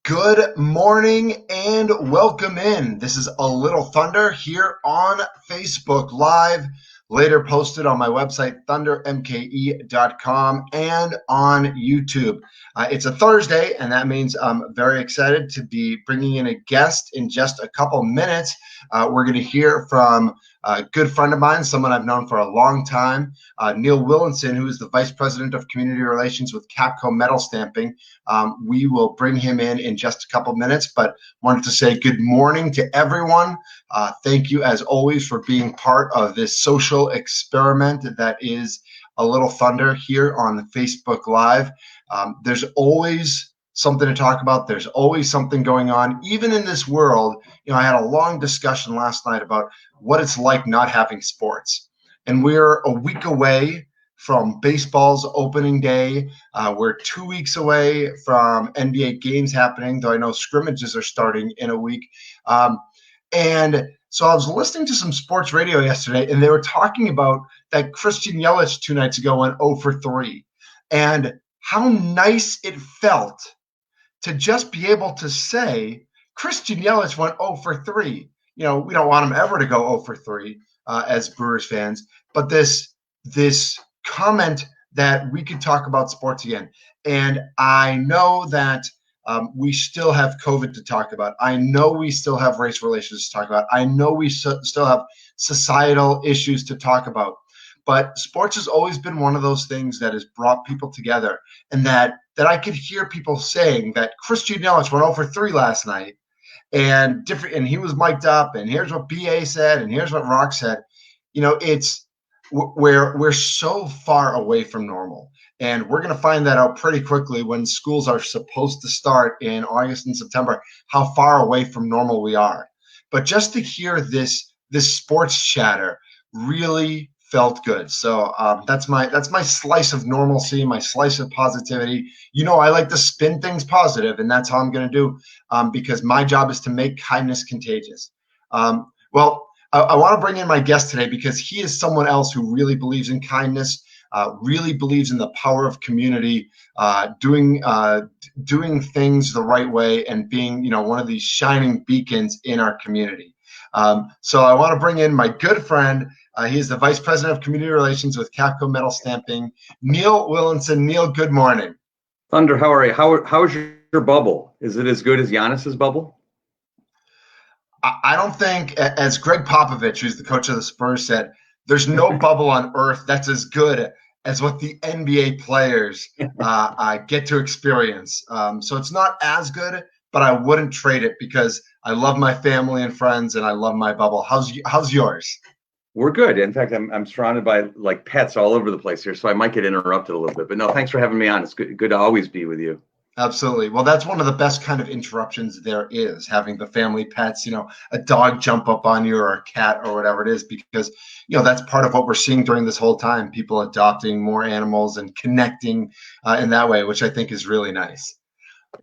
Good morning and welcome in. This is A Little Thunder here on Facebook Live, later posted on my website, thundermke.com, and on YouTube. It's a Thursday, and that means I'm very excited to be bringing in a guest in just a couple minutes. We're going to hear from a good friend of mine, someone I've known for a long time, Neil Willenson, who is the Vice President of Community Relations with Kapco Metal Stamping. We will bring him in just a couple minutes, but wanted to say good morning to everyone. Thank you, as always, for being part of this social experiment that is A Little Thunder here on Facebook Live. There's always something to talk about. There's always something going on, even in this world. I had a long discussion last night about what it's like not having sports. And we're a week away from baseball's opening day. We're 2 weeks away from NBA games happening, though I know scrimmages are starting in a week. And so I was listening to some sports radio yesterday, and they were talking about that Christian Yelich 2 nights ago went 0 for 3, and how nice it felt to just be able to say Christian Yelich went 0 for 3. We don't want him ever to go 0 for 3 as Brewers fans, but this comment that we could talk about sports again. And I know that we still have COVID to talk about. I know we still have race relations to talk about. I know we still have societal issues to talk about. But sports has always been one of those things that has brought people together, and that I could hear people saying that Christian Yelich went 0 for 3 last night, and he was mic'd up, and here's what BA said, and here's what Rock said. It's we're so far away from normal, and we're going to find that out pretty quickly when schools are supposed to start in August and September, how far away from normal we are. But just to hear this sports chatter really felt good. So that's my slice of normalcy, my slice of positivity. I like to spin things positive, and that's how I'm going to do, because my job is to make kindness contagious. Well, I want to bring in my guest today because he is someone else who really believes in kindness, really believes in the power of community, doing things the right way, and being one of these shining beacons in our community. So I want to bring in my good friend. He is the Vice President of Community Relations with Kapco Metal Stamping, Neil Willenson. Neil, good morning. Thunder, how are you? How's your bubble? Is it as good as Giannis's bubble? I don't think, as Greg Popovich, who's the coach of the Spurs, said, there's no bubble on earth that's as good as what the NBA players get to experience. So it's not as good, but I wouldn't trade it because I love my family and friends, and I love my bubble. How's yours? We're good. In fact, I'm surrounded by like pets all over the place here, so I might get interrupted a little bit. But no, thanks for having me on. It's good to always be with you. Absolutely. Well, that's one of the best kind of interruptions there is, having the family pets, a dog jump up on you or a cat or whatever it is, because, that's part of what we're seeing during this whole time, people adopting more animals and connecting in that way, which I think is really nice.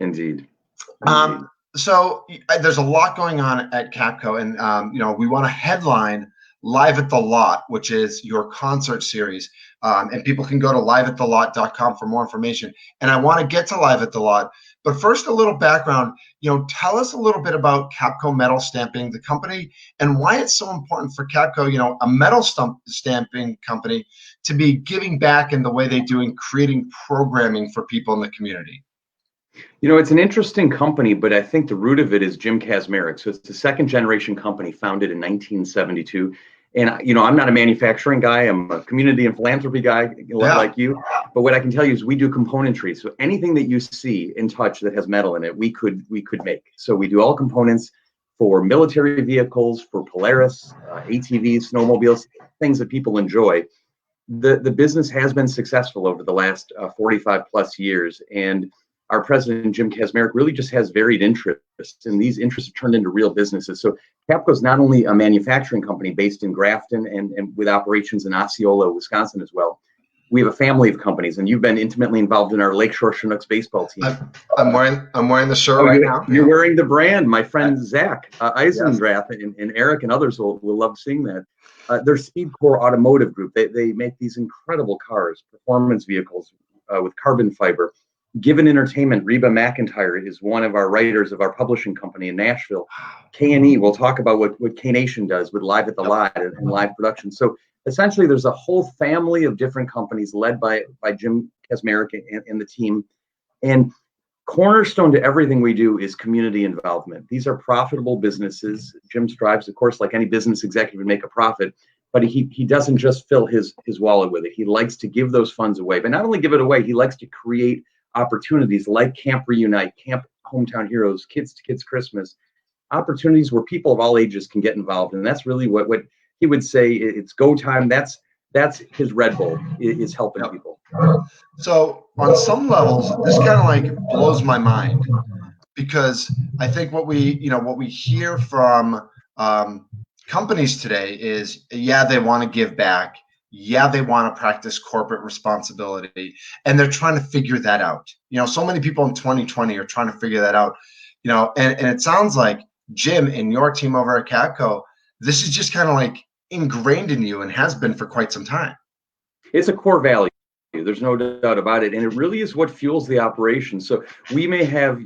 Indeed. So there's a lot going on at Kapco, and, we want to headline Live at the Lot, which is your concert series. And people can go to liveatthelot.com for more information. And I want to get to Live at the Lot. But first, a little background. Tell us a little bit about Kapco Metal Stamping, the company, and why it's so important for Kapco, a metal stamping company, to be giving back in the way they do in creating programming for people in the community. It's an interesting company, but I think the root of it is Jim Kazmarek. So it's a second generation company founded in 1972. And, I'm not a manufacturing guy. I'm a community and philanthropy guy, like you. But what I can tell you is we do componentry. So anything that you see and touch that has metal in it, we could make. So we do all components for military vehicles, for Polaris, ATVs, snowmobiles, things that people enjoy. The business has been successful over the last 45 plus years. And our president, Jim Kazmarek, really just has varied interests, and these interests have turned into real businesses. So Kapco is not only a manufacturing company based in Grafton and with operations in Osceola, Wisconsin as well. We have a family of companies, and you've been intimately involved in our Lakeshore Chinooks baseball team. I'm wearing the shirt right now. You're wearing the brand. My friend Zach Eisendrath and Eric and others will love seeing that. They're Speedcore Automotive Group. They make these incredible cars, performance vehicles with carbon fiber. Given Entertainment, Reba McEntire is one of our writers of our publishing company in Nashville. K&E, we'll talk about what K-Nation does with Live at the Lot and live production. So essentially, there's a whole family of different companies led by Jim Kasmerick and the team. And cornerstone to everything we do is community involvement. These are profitable businesses. Jim strives, of course, like any business executive, to make a profit, but he doesn't just fill his wallet with it. He likes to give those funds away, but not only give it away, he likes to create opportunities like Camp Reunite, Camp Hometown Heroes, Kids to Kids Christmas, opportunities where people of all ages can get involved. And that's really what he would say, it's go time. That's his Red Bull, is helping people. So on some levels, this kind of like blows my mind, because I think what we hear from companies today is, yeah, they want to give back. Yeah, they want to practice corporate responsibility, and they're trying to figure that out. So many people in 2020 are trying to figure that out, and it sounds like, Jim, and your team over at Kapco, this is just kind of like ingrained in you and has been for quite some time. It's a core value. There's no doubt about it. And it really is what fuels the operation. So we may have,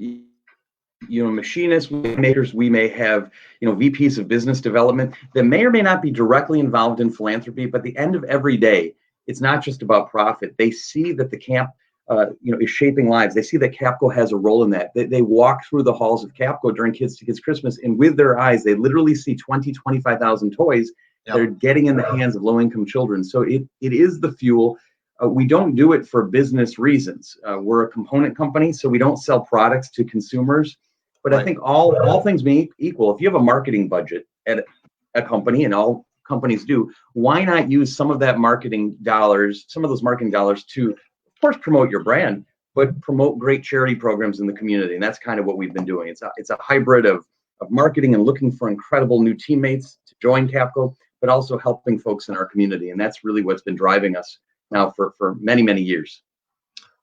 machinists, makers, we may have, VPs of business development that may or may not be directly involved in philanthropy, but at the end of every day, it's not just about profit. They see that the camp, is shaping lives. They see that Kapco has a role in that. They walk through the halls of Kapco during Kids to Kids Christmas, and with their eyes, they literally see 25,000 toys that are getting in the hands of low-income children. So it is the fuel. We don't do it for business reasons. We're a component company, so we don't sell products to consumers. But I think all things being equal, if you have a marketing budget at a company, and all companies do, why not use some of those marketing dollars to, of course, promote your brand, but promote great charity programs in the community? And that's kind of what we've been doing. It's a hybrid of marketing and looking for incredible new teammates to join Kapco, but also helping folks in our community. And that's really what's been driving us now for many, many years.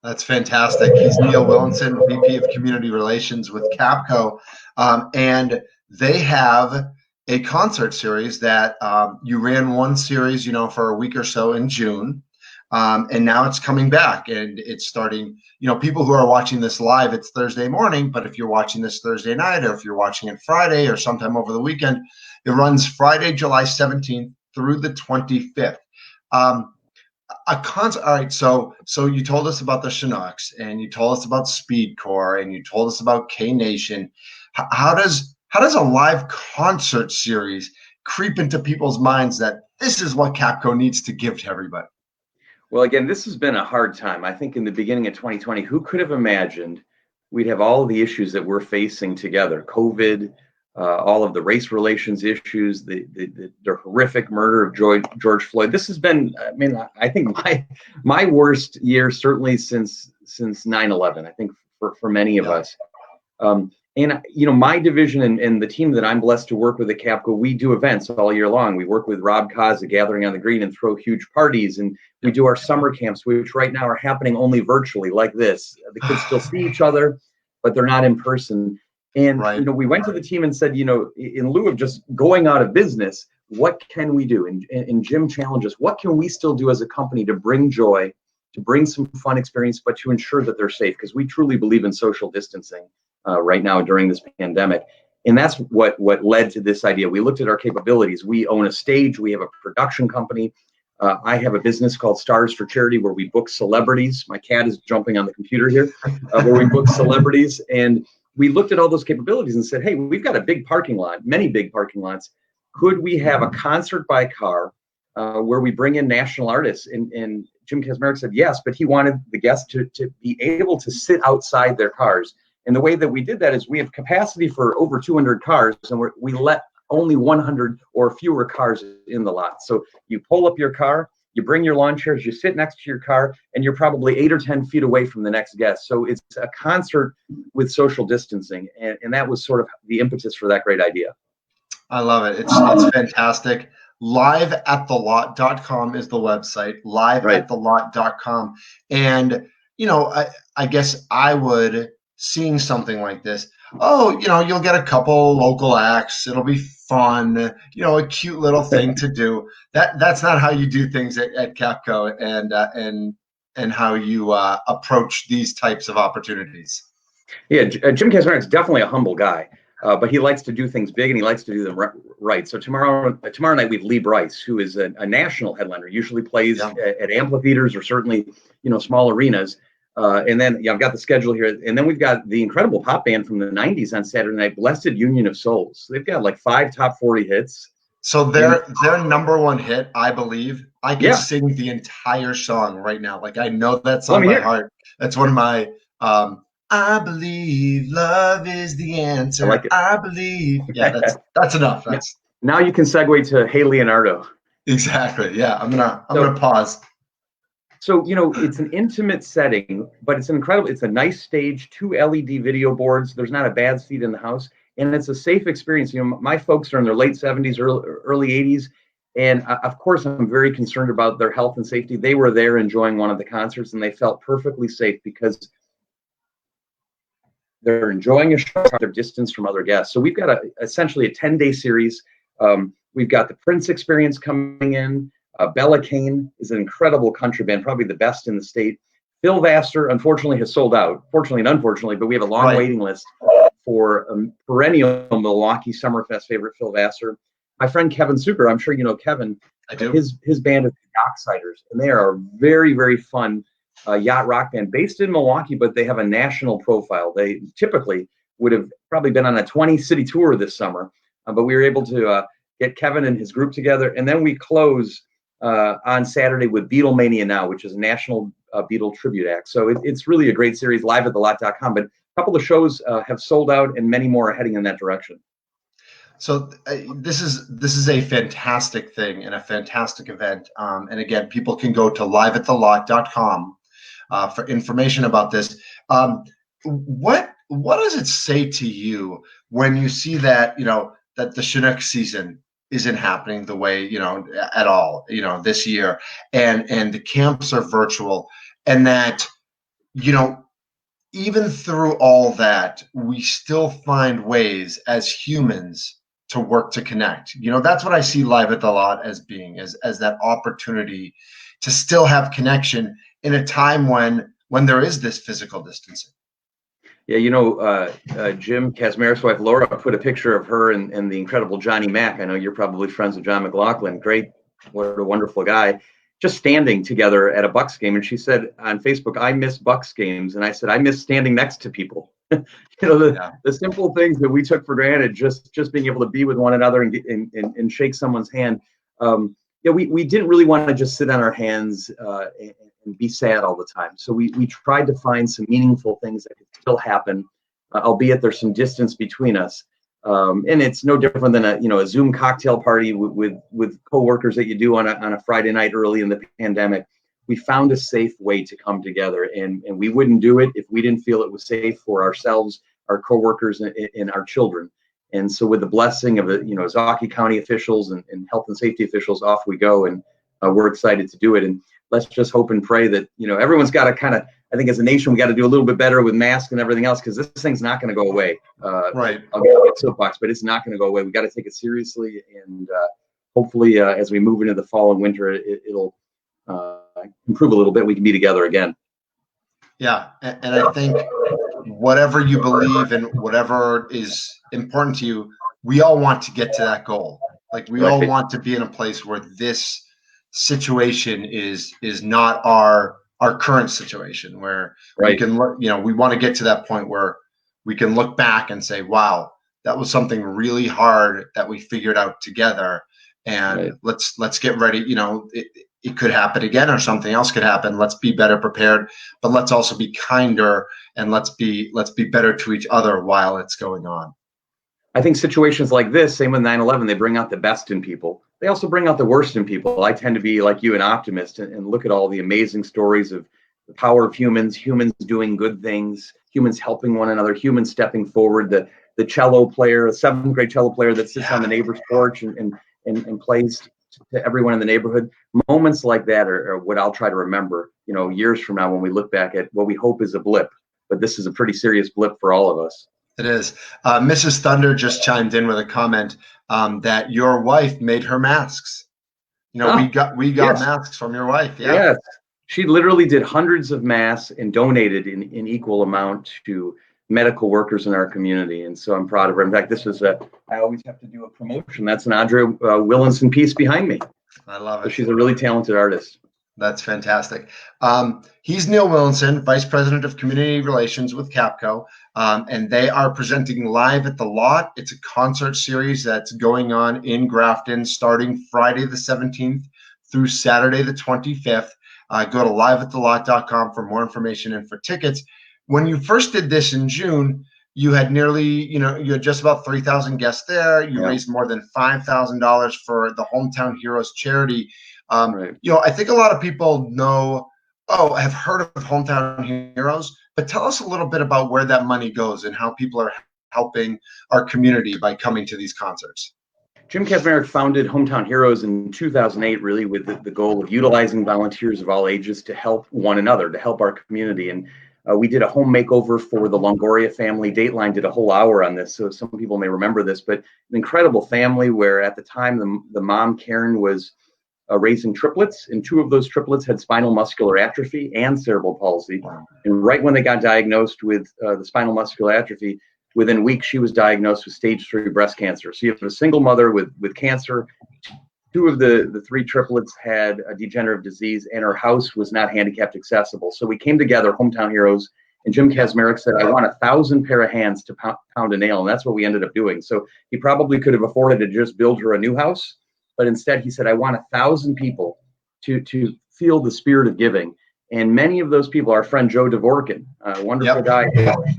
That's fantastic. He's Neil Willenson, VP of Community Relations with Kapco. And they have a concert series that you ran one series, for a week or so in June. And now it's coming back, and it's starting, people who are watching this live, it's Thursday morning, but if you're watching this Thursday night, or if you're watching it Friday or sometime over the weekend, it runs Friday, July 17th through the 25th. A concert. All right. So you told us about the Chinooks, and you told us about Speedcore, and you told us about K-Nation. How does a live concert series creep into people's minds that this is what Kapco needs to give to everybody? Well, again, this has been a hard time. I think in the beginning of 2020, who could have imagined we'd have all the issues that we're facing together? COVID, all of the race relations issues, the horrific murder of George Floyd. This has been, I think my worst year, certainly since 9/11. I think for many of us. And my division and the team that I'm blessed to work with at Kapco, we do events all year long. We work with Rob Kaz, Gathering on the Green, and throw huge parties. And we do our summer camps, which right now are happening only virtually, like this. The kids still see each other, but they're not in person. And we went to the team and said, in lieu of just going out of business, what can we do? And Jim challenged us, what can we still do as a company to bring joy, to bring some fun experience, but to ensure that they're safe? Because we truly believe in social distancing right now during this pandemic. And that's what led to this idea. We looked at our capabilities. We own a stage. We have a production company. I have a business called Stars for Charity, where we book celebrities. My cat is jumping on the computer here, where we book celebrities. And we looked at all those capabilities and said, hey, we've got a big parking lot, many big parking lots. Could we have a concert by car where we bring in national artists? And Jim Kasmerick said yes, but he wanted the guests to be able to sit outside their cars. And the way that we did that is we have capacity for over 200 cars, and we let only 100 or fewer cars in the lot. So you pull up your car, you bring your lawn chairs, you sit next to your car, and you're probably 8 or 10 feet away from the next guest. So it's a concert with social distancing. And that was sort of the impetus for that great idea. I love it. It's fantastic. Liveatthelot.com is the website, liveatthelot.com. And, I guess I would, seeing something like this, you'll get a couple local acts. It'll be fun, a cute little thing to do. That's not how you do things at Kapco. And and how you approach these types of opportunities. Yeah, Jim Kazmarek is definitely a humble guy, but he likes to do things big and he likes to do them right. So tomorrow night we have Lee Brice, who is a national headliner, usually plays at amphitheaters or certainly small arenas. And then I've got the schedule here, and then we've got the incredible pop band from the '90s on Saturday night, Blessed Union of Souls. They've got like 5 top 40 hits. So their number one hit, I believe, I can sing the entire song right now. Like I know that song by heart. That's one of my. I believe love is the answer. I like it. I believe. Yeah, that's enough. Now you can segue to Hey Leonardo. Exactly. Yeah, I'm gonna pause. So it's an intimate setting, but it's incredible. It's a nice stage, 2 LED video boards. There's not a bad seat in the house, and it's a safe experience. My folks are in their late 70s, early 80s, and of course I'm very concerned about their health and safety. They were there enjoying one of the concerts, and they felt perfectly safe because they're enjoying a show, they're distanced from other guests. So we've got essentially a 10-day series. We've got the Prince Experience coming in. Bella Kane is an incredible country band, probably the best in the state. Phil Vassar, unfortunately, has sold out. Fortunately and unfortunately, but we have a long waiting list for perennial Milwaukee Summerfest favorite Phil Vassar. My friend Kevin Zucker, I'm sure you know Kevin. I do. His band is the Docksiders, and they are a very, very fun yacht rock band based in Milwaukee, but they have a national profile. They typically would have probably been on a 20-city tour this summer, but we were able to get Kevin and his group together, and then we close on Saturday with Beatlemania Now, which is a national Beatle tribute act. So it's really a great series, live at thelot.com, but a couple of shows have sold out and many more are heading in that direction. So this is a fantastic thing and a fantastic event. And again, people can go to liveathelot.com for information about this. What does it say to you when you see that that the Chinook season isn't happening the way at all this year, and the camps are virtual, and that even through all that we still find ways as humans to work to connect? That's what I see Live at the Lot as being, as that opportunity to still have connection in a time when there is this physical distancing. Yeah, Jim Kazmarek's wife Laura put a picture of her and the incredible Johnny Mack. I know you're probably friends with John McLaughlin. Great, what a wonderful guy. Just standing together at a Bucks game, and she said on Facebook, "I miss Bucks games," and I said, "I miss standing next to people." The simple things that we took for granted, just being able to be with one another and shake someone's hand. We didn't really want to just sit on our hands and be sad all the time. So we tried to find some meaningful things that could still happen, albeit there's some distance between us. And it's no different than a Zoom cocktail party with coworkers that you do on a Friday night early in the pandemic. We found a safe way to come together, and we wouldn't do it if we didn't feel it was safe for ourselves, our coworkers, and our children. And so with the blessing of Zaki County officials and health and safety officials, off we go, and we're excited to do it. And let's just hope and pray that everyone's got to kind of, I think as a nation, we got to do a little bit better with masks and everything else, because this thing's not going to go away. Right. I'll get a soapbox, but it's not going to go away. We got to take it seriously, and hopefully as we move into the fall and winter, it'll improve a little bit. We can be together again. Yeah, and I think whatever you believe and whatever is important to you, we all want to get to that goal. Like we all want to be in a place where this situation is not our current situation, where we can look, we want to get to that point where we can look back and say, wow, that was something really hard that we figured out together, and let's get ready. It could happen again, or something else could happen. Let's be better prepared, but let's also be kinder, and let's be better to each other while it's going on. I think situations like this, same with 9/11, they bring out the best in people. They also bring out the worst in people. I tend to be like you, an optimist, and look at all the amazing stories of the power of humans doing good things, humans helping one another, humans stepping forward. The cello player, a 7th grade cello player that sits on the neighbor's porch and plays to everyone in the neighborhood. Moments like that are what I'll try to remember, years from now when we look back at what we hope is a blip. But this is a pretty serious blip for all of us. It is. Mrs. Thunder just chimed in with a comment that your wife made her masks. We got masks from your wife. Yeah. Yes. she literally did hundreds of masks and donated in equal amount to medical workers in our community. And so I'm proud of her. In fact, I always have to do a promotion. That's an Andrea Willenson piece behind me. I love it. So she's a really talented artist. That's fantastic. He's Neil Willenson, Vice President of Community Relations with Kapco, and they are presenting Live at the Lot. It's a concert series that's going on in Grafton starting Friday the 17th through Saturday the 25th. Go to liveathelot.com for more information and for tickets. When you first did this in June, you had you had just about 3,000 guests there. You raised more than $5,000 for the Hometown Heroes charity. Right. I think a lot of people have heard of Hometown Heroes, but tell us a little bit about where that money goes and how people are helping our community by coming to these concerts. Jim Kazmarek founded Hometown Heroes in 2008, really with the goal of utilizing volunteers of all ages to help one another, to help our community. And we did a home makeover for the Longoria family. Dateline did a whole hour on this, so some people may remember this, but an incredible family where at the time the mom, Karen, was raising triplets, and two of those triplets had spinal muscular atrophy and cerebral palsy. Wow. And right when they got diagnosed with the spinal muscular atrophy, within weeks she was diagnosed with stage 3 breast cancer. So you have a single mother with cancer. Two of the three triplets had a degenerative disease, and her house was not handicapped accessible. So we came together, Hometown Heroes, and Jim Kazmarek said, I want 1,000 pair of hands to pound a nail, and that's what we ended up doing. So he probably could have afforded to just build her a new house, but instead he said, I want 1,000 people to feel the spirit of giving. And many of those people, our friend Joe Dvorkin, a wonderful guy,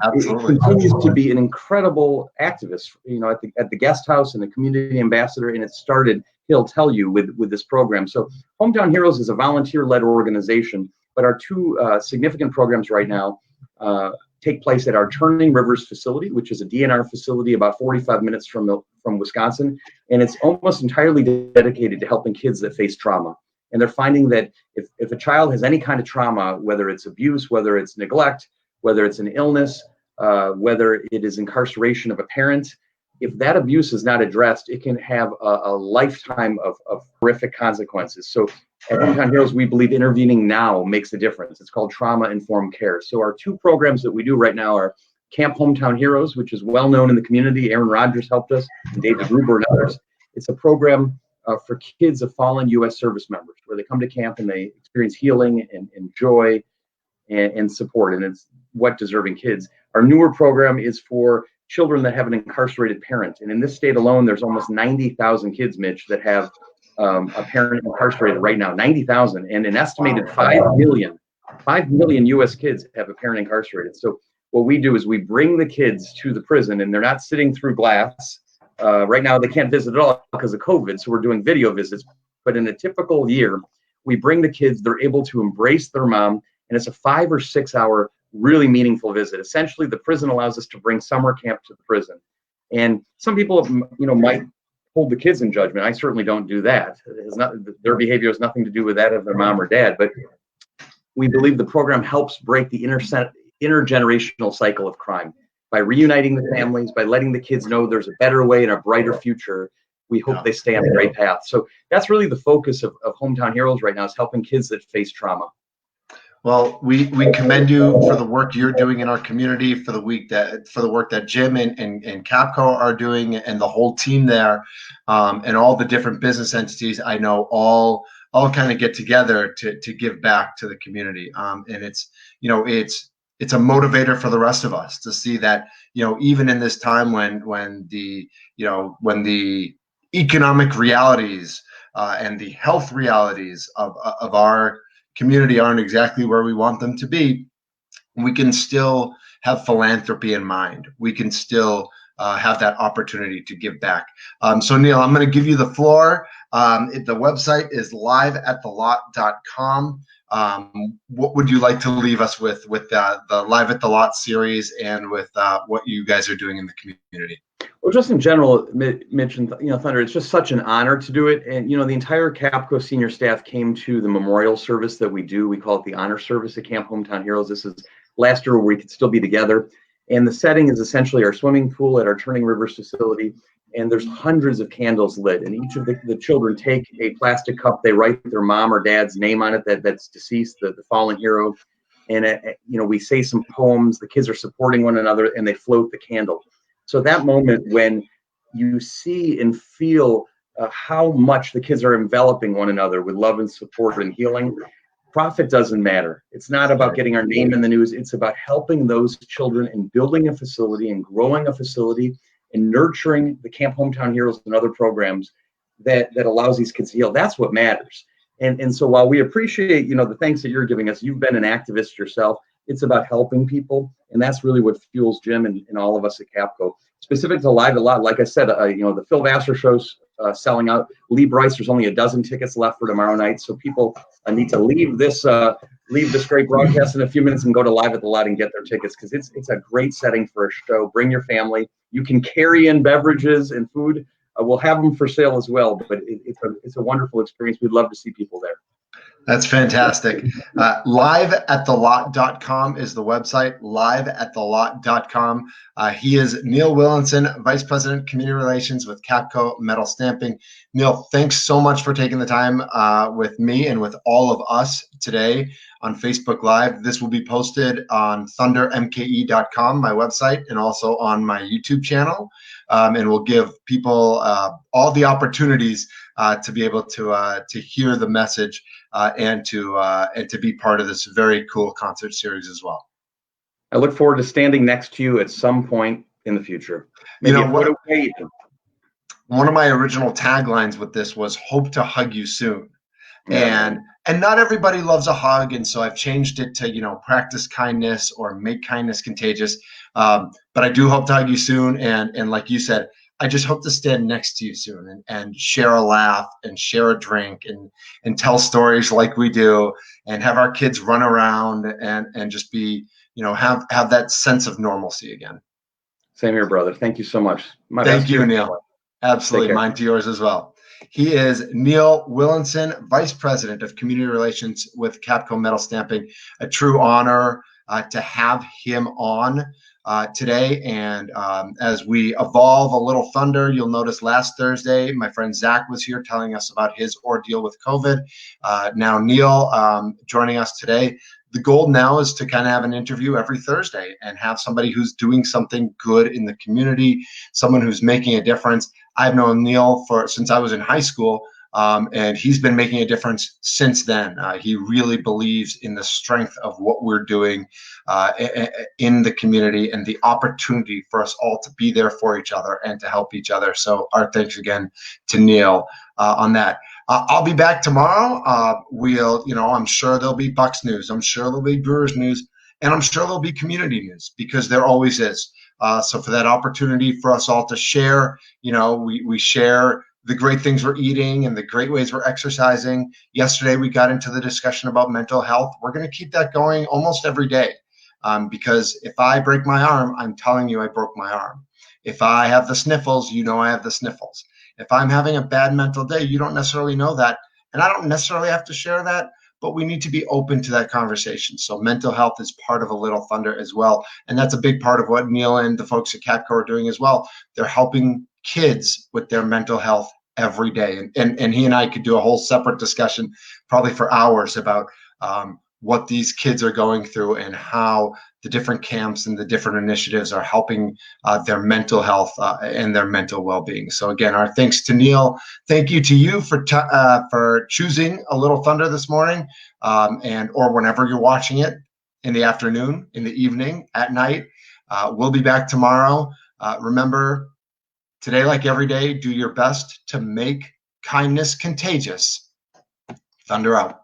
continues to be an incredible activist, at the guest house and the community ambassador. And it started, he'll tell you, with this program. So Hometown Heroes is a volunteer-led organization, but our two significant programs right now take place at our Turning Rivers facility, which is a DNR facility about 45 minutes from Wisconsin. And it's almost entirely dedicated to helping kids that face trauma. And they're finding that if a child has any kind of trauma, whether it's abuse, whether it's neglect, whether it's an illness, whether it is incarceration of a parent, if that abuse is not addressed, it can have a lifetime of horrific consequences. So at Hometown Heroes, we believe intervening now makes a difference. It's called trauma-informed care. So our two programs that we do right now are Camp Hometown Heroes, which is well known in the community. Aaron Rodgers helped us, and David Ruber and others. It's a program for kids of fallen U.S. service members, where they come to camp and they experience healing and joy and support. And it's what deserving kids. Our newer program is for children that have an incarcerated parent. And in this state alone, there's almost 90,000 kids, Mitch, that have a parent incarcerated right now, 90,000. And an estimated 5 million U.S. kids have a parent incarcerated. So what we do is we bring the kids to the prison, and they're not sitting through glass. Right now, they can't visit at all because of COVID, so we're doing video visits. But in a typical year, we bring the kids, they're able to embrace their mom, and it's a 5 or 6 hour, really meaningful visit. Essentially, the prison allows us to bring summer camp to the prison. And some people, might hold the kids in judgment. I certainly don't do that. Their behavior has nothing to do with that of their mom or dad. But we believe the program helps break the intergenerational cycle of crime. By reuniting the families, by letting the kids know there's a better way and a brighter future, we hope they stay on the right path. So that's really the focus of Hometown Heroes right now, is helping kids that face trauma. Well, we commend you for the work you're doing in our community, for the work that Jim and Kapco are doing, and the whole team there, and all the different business entities. I know all kind of get together to give back to the community, and it's a motivator for the rest of us to see that, even in this time when the economic realities and the health realities of our community aren't exactly where we want them to be, we can still have philanthropy in mind. We can still have that opportunity to give back. So Neil, I'm going to give you the floor. The website is liveathelot.com. What would you like to leave us with the Live at the Lot series and with what you guys are doing in the community? Well, just in general, Mitch and Thunder, it's just such an honor to do it. And, the entire Kapco senior staff came to the memorial service that we do. We call it the honor service at Camp Hometown Heroes. This is last year where we could still be together. And the setting is essentially our swimming pool at our Turning Rivers facility. And there's hundreds of candles lit. And each of the children take a plastic cup. They write their mom or dad's name on it that's deceased, the fallen hero. And, we say some poems. The kids are supporting one another, and they float the candle. So that moment when you see and feel how much the kids are enveloping one another with love and support and healing, profit doesn't matter. It's not about getting our name in the news. It's about helping those children and building a facility and growing a facility and nurturing the Camp Hometown Heroes and other programs that allows these kids to heal. That's what matters. And so while we appreciate, the thanks that you're giving us, you've been an activist yourself. It's about helping people. And that's really what fuels Jim and all of us at Kapco. Specific to Live a Lot, like I said, the Phil Vassar show's selling out. Lee Bryce, there's only a dozen tickets left for tomorrow night. So people need to leave this great broadcast in a few minutes and go to Live at the Lot and get their tickets, because it's a great setting for a show. Bring your family. You can carry in beverages and food. We'll have them for sale as well, but it's a wonderful experience. We'd love to see people there. That's fantastic. Liveathelot.com is the website, liveathelot.com. He is Neil Willenson, Vice President, Community Relations with Kapco Metal Stamping. Neil, thanks so much for taking the time with me and with all of us today on Facebook Live. This will be posted on thundermke.com, my website, and also on my YouTube channel. And we'll give people all the opportunities to be able to hear the message and to be part of this very cool concert series as well. I look forward to standing next to you at some point in the future. Maybe one of my original taglines with this was "Hope to hug you soon," and not everybody loves a hug, and so I've changed it to practice kindness or make kindness contagious. But I do hope to hug you soon, and like you said, I just hope to stand next to you soon and share a laugh and share a drink and tell stories like we do, and have our kids run around and just be, have that sense of normalcy again. Same here, brother. Thank you so much. Thank you, Neil. Absolutely. Mine to yours as well. He is Neil Willenson, Vice President of Community Relations with Kapco Metal Stamping. A true honor to have him on today. And as we evolve a little thunder, you'll notice last Thursday, my friend Zach was here telling us about his ordeal with COVID. Now Neil joining us today. The goal now is to kind of have an interview every Thursday and have somebody who's doing something good in the community, someone who's making a difference. I've known Neil since I was in high school. And he's been making a difference since then. He really believes in the strength of what we're doing in the community and the opportunity for us all to be there for each other and to help each other. So our thanks again to Neil on that. I'll be back tomorrow. I'm sure there'll be Bucks news. I'm sure there'll be Brewers news, and I'm sure there'll be community news, because there always is. So for that opportunity for us all to share, we share the great things we're eating and the great ways we're exercising. Yesterday, we got into the discussion about mental health. We're going to keep that going almost every day, because if I break my arm, I'm telling you I broke my arm. If I have the sniffles, I have the sniffles. If I'm having a bad mental day, you don't necessarily know that. And I don't necessarily have to share that, but we need to be open to that conversation. So mental health is part of A Little Thunder as well. And that's a big part of what Neil and the folks at Kapco are doing as well. They're helping kids with their mental health every day. And he and I could do a whole separate discussion, probably for hours, about what these kids are going through and how the different camps and the different initiatives are helping their mental health and their mental well-being. So again, our thanks to Neil. Thank you to you for choosing A Little Thunder this morning, or whenever you're watching it, in the afternoon, in the evening, at night. We'll be back tomorrow. Remember, today, like every day, do your best to make kindness contagious. Thunder out.